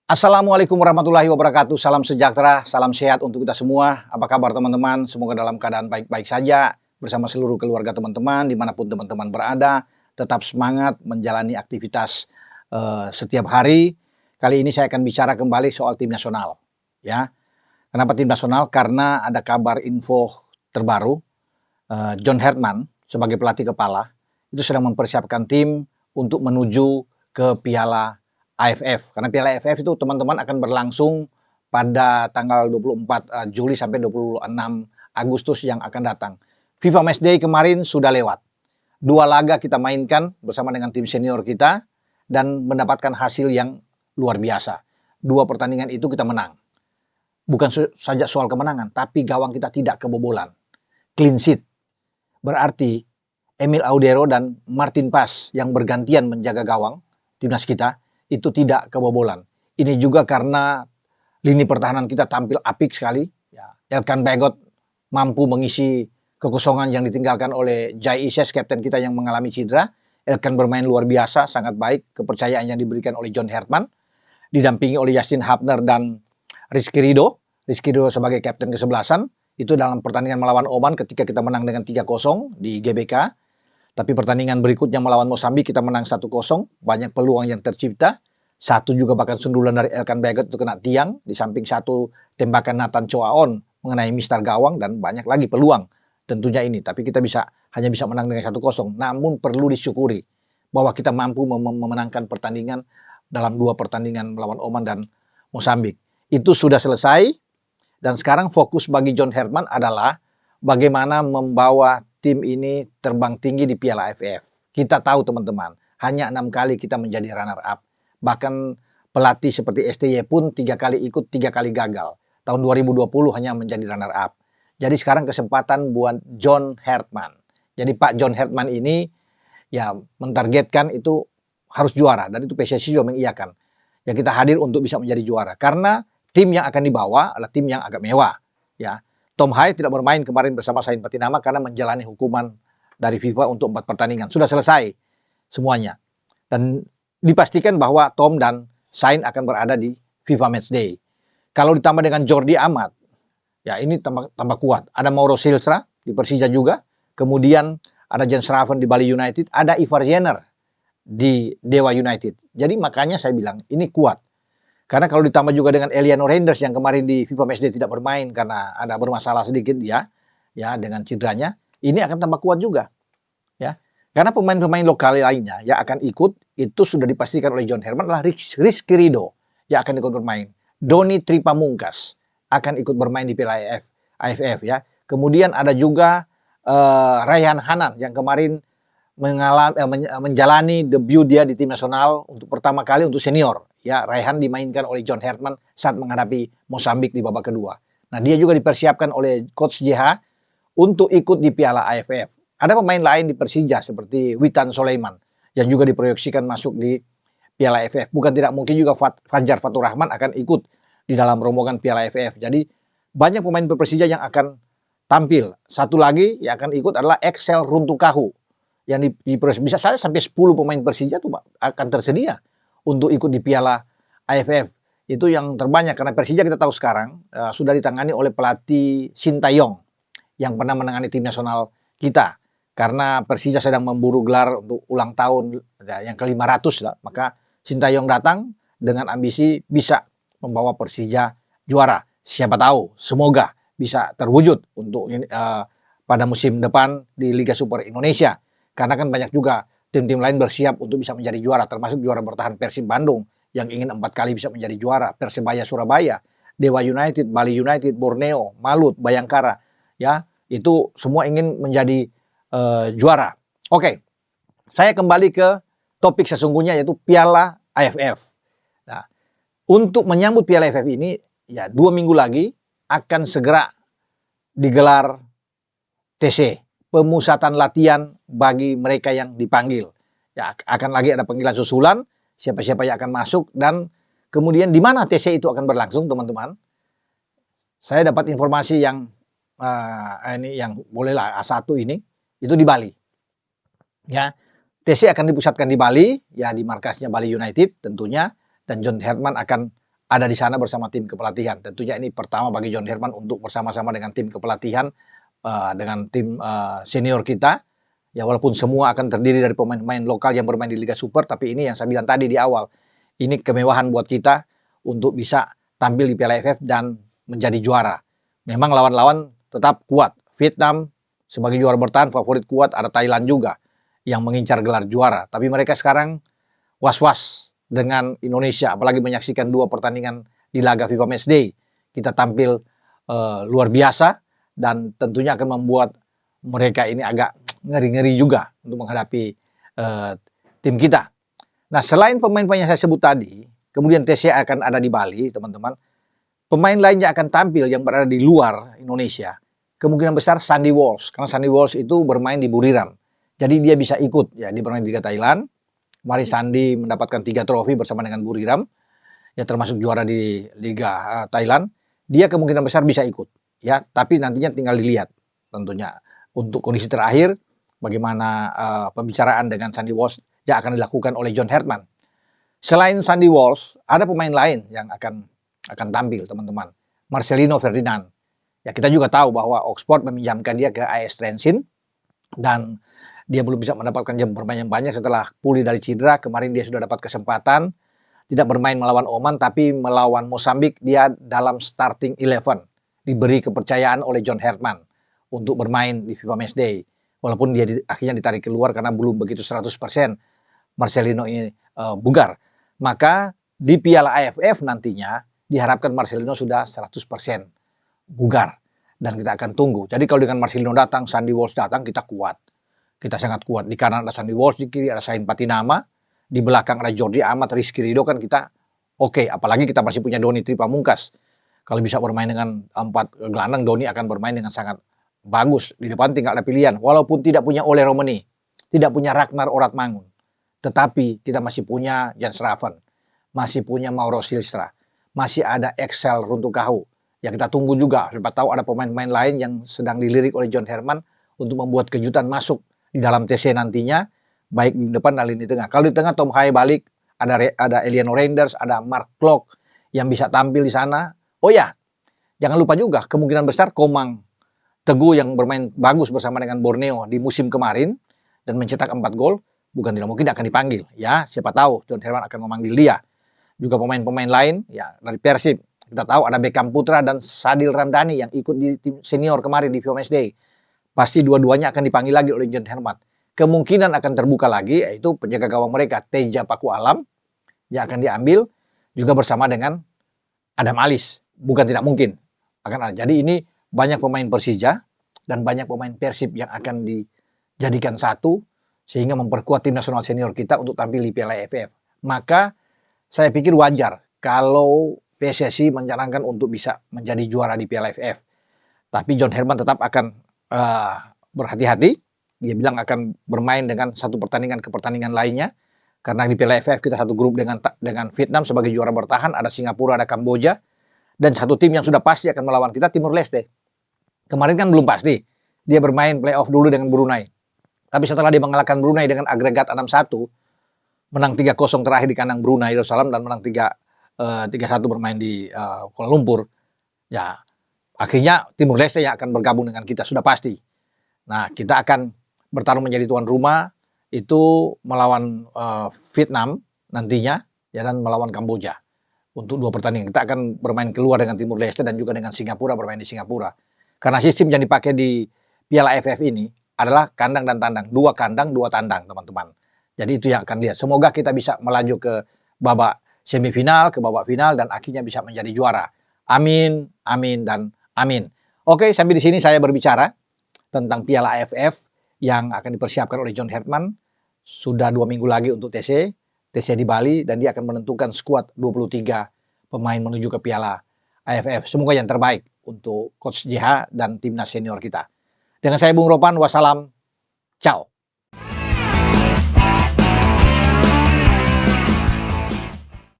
Assalamualaikum warahmatullahi wabarakatuh. Salam sejahtera, salam sehat untuk kita semua. Apa kabar teman-teman? Semoga dalam keadaan baik-baik saja bersama seluruh keluarga teman-teman dimanapun teman-teman berada. Tetap semangat menjalani aktivitas setiap hari. Kali ini saya akan bicara kembali soal tim nasional. Ya, kenapa tim nasional? Karena ada kabar info terbaru. John Herman sebagai pelatih kepala itu sedang mempersiapkan tim untuk menuju ke Piala AFF. Karena Piala AFF itu teman-teman akan berlangsung pada tanggal 24 Juli sampai 26 Agustus yang akan datang. FIFA Matchday kemarin sudah lewat. 2 laga kita mainkan bersama dengan tim senior kita dan mendapatkan hasil yang luar biasa. 2 pertandingan itu kita menang. Bukan saja soal kemenangan, tapi gawang kita tidak kebobolan. Clean sheet. Berarti Emil Audero dan Martin Pas yang bergantian menjaga gawang timnas kita itu tidak kebobolan. Ini juga karena lini pertahanan kita tampil apik sekali. Ya, Elkan Bagot mampu mengisi kekosongan yang ditinggalkan oleh Jai Ises, kapten kita yang mengalami cedera. Elkan bermain luar biasa, sangat baik. Kepercayaan yang diberikan oleh John Herman, didampingi oleh Justin Hapner dan Rizky Ridho. Rizky Ridho sebagai kapten kesebelasan. Itu dalam pertandingan melawan Oman ketika kita menang dengan 3-0 di GBK. Tapi pertandingan berikutnya melawan Mosambik kita menang 1-0. Banyak peluang yang tercipta. Satu juga bahkan sundulan dari Elkan Bagot itu kena tiang. Di samping satu tembakan Nathan Choaon mengenai mistar gawang. Dan banyak lagi peluang tentunya ini. Tapi kita hanya bisa menang dengan 1-0. Namun perlu disyukuri bahwa kita mampu memenangkan pertandingan dalam 2 pertandingan melawan Oman dan Mosambik. Itu sudah selesai. Dan sekarang fokus bagi John Herman adalah bagaimana membawa tim ini terbang tinggi di Piala AFF. Kita tahu teman-teman, hanya 6 kali kita menjadi runner up. Bahkan pelatih seperti STY pun 3 kali ikut, 3 kali gagal. Tahun 2020 hanya menjadi runner up. Jadi sekarang kesempatan buat John Herman. Jadi Pak John Herman ini ya mentargetkan itu harus juara. Dan itu PSSI juga mengiyakan. Ya kita hadir untuk bisa menjadi juara. Karena tim yang akan dibawa adalah tim yang agak mewah. Ya, Tom Hai tidak bermain kemarin bersama Sain Patinama karena menjalani hukuman dari FIFA untuk 4 pertandingan. Sudah selesai semuanya. Dan dipastikan bahwa Tom dan Sain akan berada di FIFA Matchday. Kalau ditambah dengan Jordi Amat, ya ini tambah kuat. Ada Mauro Silstra di Persija juga. Kemudian ada Jens Raven di Bali United. Ada Ivar Jenner di Dewa United. Jadi makanya saya bilang ini kuat. Karena kalau ditambah juga dengan Eliano Reinders yang kemarin di FIFA Matchday tidak bermain karena ada bermasalah sedikit ya dengan cederanya, ini akan tambah kuat juga. Ya. Karena pemain-pemain lokal lainnya yang akan ikut itu sudah dipastikan oleh John Herman adalah Rizky Ridho yang akan ikut bermain. Doni Tripamungkas akan ikut bermain di Piala AFF ya. Kemudian ada juga Raihan Hanan yang kemarin menjalani debut dia di tim nasional untuk pertama kali untuk senior. Ya, Raihan dimainkan oleh John Herman saat menghadapi Mosambik di babak kedua. Nah, dia juga dipersiapkan oleh Coach JH untuk ikut di Piala AFF. Ada pemain lain di Persija seperti Witan Sulaiman yang juga diproyeksikan masuk di Piala AFF. Bukan tidak mungkin juga Fajar Fatur Rahman akan ikut di dalam rombongan Piala AFF. Jadi banyak pemain Persija yang akan tampil. Satu lagi yang akan ikut adalah Excel Runtukahu yang bisa saja sampai 10 pemain Persija tuh akan tersedia untuk ikut di Piala AFF. Itu yang terbanyak karena Persija kita tahu sekarang sudah ditangani oleh pelatih Sintayong yang pernah menangani tim nasional kita. Karena Persija sedang memburu gelar untuk ulang tahun yang ke-500 lah. Maka Sintayong datang dengan ambisi bisa membawa Persija juara. Siapa tahu, semoga bisa terwujud untuk pada musim depan di Liga Super Indonesia. Karena kan banyak juga tim-tim lain bersiap untuk bisa menjadi juara, termasuk juara bertahan Persib Bandung yang ingin 4 kali bisa menjadi juara, Persebaya Surabaya, Dewa United, Bali United, Borneo, Malut, Bayangkara, ya itu semua ingin menjadi juara. Oke, saya kembali ke topik sesungguhnya yaitu Piala AFF. Nah, untuk menyambut Piala AFF ini, ya 2 minggu lagi akan segera digelar TC. Pemusatan latihan bagi mereka yang dipanggil. Ya, akan lagi ada panggilan susulan, siapa-siapa yang akan masuk, dan kemudian di mana TC itu akan berlangsung, teman-teman. Saya dapat informasi yang ini yang bolehlah A1 ini, itu di Bali. Ya, TC akan dipusatkan di Bali, ya di markasnya Bali United tentunya, dan John Herman akan ada di sana bersama tim kepelatihan. Tentunya ini pertama bagi John Herman untuk bersama-sama dengan tim kepelatihan, dengan tim senior kita. Ya walaupun semua akan terdiri dari pemain-pemain lokal yang bermain di Liga Super, tapi ini yang saya bilang tadi di awal, ini kemewahan buat kita untuk bisa tampil di Piala AFF dan menjadi juara. Memang lawan-lawan tetap kuat. Vietnam sebagai juara bertahan favorit kuat, ada Thailand juga yang mengincar gelar juara. Tapi mereka sekarang was-was dengan Indonesia, apalagi menyaksikan 2 pertandingan di laga FIFA Matchday. Kita tampil luar biasa dan tentunya akan membuat mereka ini agak ngeri-ngeri juga untuk menghadapi tim kita. Nah, selain pemain-pemain yang saya sebut tadi, kemudian TCA akan ada di Bali, teman-teman. Pemain lainnya akan tampil yang berada di luar Indonesia. Kemungkinan besar Sandy Walsh, karena Sandy Walsh itu bermain di Buriram. Jadi dia bisa ikut, ya, dia bermain di Liga Thailand. Kemarin Sandy mendapatkan 3 trofi bersama dengan Buriram, ya termasuk juara di Liga Thailand. Dia kemungkinan besar bisa ikut, ya, tapi nantinya tinggal dilihat tentunya. Untuk kondisi terakhir, bagaimana pembicaraan dengan Sandy Walsh yang akan dilakukan oleh John Herman. Selain Sandy Walsh, ada pemain lain yang akan tampil, teman-teman. Marcelino Ferdinand. Ya, kita juga tahu bahwa Oxford meminjamkan dia ke AS Trensin dan dia belum bisa mendapatkan jam bermain yang banyak setelah pulih dari cedera. Kemarin dia sudah dapat kesempatan tidak bermain melawan Oman, tapi melawan Mozambik dia dalam starting 11. Diberi kepercayaan oleh John Herman untuk bermain di FIFA Matchday. Walaupun dia akhirnya ditarik keluar karena belum begitu 100% Marcelino ini bugar. Maka di Piala AFF nantinya diharapkan Marcelino sudah 100% bugar. Dan kita akan tunggu. Jadi kalau dengan Marcelino datang, Sandy Walsh datang, kita kuat. Kita sangat kuat. Di kanan ada Sandy Walsh, di kiri ada Sain Patinama, di belakang ada Jordi Amat, Rizky Ridho, kan kita oke. Apalagi kita masih punya Doni Tripamungkas. Kalau bisa bermain dengan 4 gelandang, Doni akan bermain dengan sangat bagus. Di depan tinggal ada pilihan. Walaupun tidak punya Ole Romeni, tidak punya Ragnar Oratmangun, tetapi kita masih punya Jan Schraven, masih punya Mauro Silstra, masih ada Excel Runtukahu. Ya kita tunggu juga, siapa tahu ada pemain-pemain lain yang sedang dilirik oleh John Herman untuk membuat kejutan masuk di dalam TC nantinya, baik di depan dan lini tengah. Kalau di tengah Tom Haye balik, ada Eliano Reinders, ada Mark Klok yang bisa tampil di sana. Oh ya, jangan lupa juga kemungkinan besar Komang Teguh yang bermain bagus bersama dengan Borneo di musim kemarin dan mencetak 4 gol, bukan tidak mungkin akan dipanggil. Ya, siapa tahu John Herman akan memanggil dia. Juga pemain-pemain lain ya dari Persib. Kita tahu ada Beckham Putra dan Sadil Ramdhani yang ikut di tim senior kemarin di FIFA Matchday. Pasti dua-duanya akan dipanggil lagi oleh John Herman. Kemungkinan akan terbuka lagi, yaitu penjaga gawang mereka Teja Paku Alam yang akan diambil juga bersama dengan Adam Alis. Bukan tidak mungkin akan ada. Jadi ini banyak pemain Persija dan banyak pemain Persib yang akan dijadikan satu sehingga memperkuat tim nasional senior kita untuk tampil di Piala AFF. Maka saya pikir wajar kalau PSSI mencanangkan untuk bisa menjadi juara di Piala AFF. Tapi John Herman tetap akan berhati-hati. Dia bilang akan bermain dengan satu pertandingan ke pertandingan lainnya. Karena di Piala AFF kita satu grup dengan Vietnam sebagai juara bertahan. Ada Singapura, ada Kamboja. Dan satu tim yang sudah pasti akan melawan kita, Timur Leste. Kemarin kan belum pasti. Dia bermain playoff dulu dengan Brunei. Tapi setelah dia mengalahkan Brunei dengan agregat 6-1, menang 3-0 terakhir di kandang Brunei Darussalam dan menang 3-1 bermain di Kuala Lumpur. Ya, akhirnya Timur Leste yang akan bergabung dengan kita sudah pasti. Nah, kita akan bertarung menjadi tuan rumah itu melawan Vietnam nantinya ya dan melawan Kamboja untuk 2 pertandingan. Kita akan bermain keluar dengan Timur Leste dan juga dengan Singapura bermain di Singapura. Karena sistem yang dipakai di Piala AFF ini adalah kandang dan tandang, 2 kandang 2 tandang, teman-teman. Jadi itu yang akan lihat. Semoga kita bisa melaju ke babak semifinal, ke babak final, dan akhirnya bisa menjadi juara. Amin, amin, dan amin. Oke, sampai di sini saya berbicara tentang Piala AFF yang akan dipersiapkan oleh John Herman. Sudah 2 minggu lagi untuk TC di Bali, dan dia akan menentukan skuad 23 pemain menuju ke Piala AFF. Semoga yang terbaik untuk Coach JH dan timnas senior kita. Dengan saya Bung Ropan, wassalam, ciao.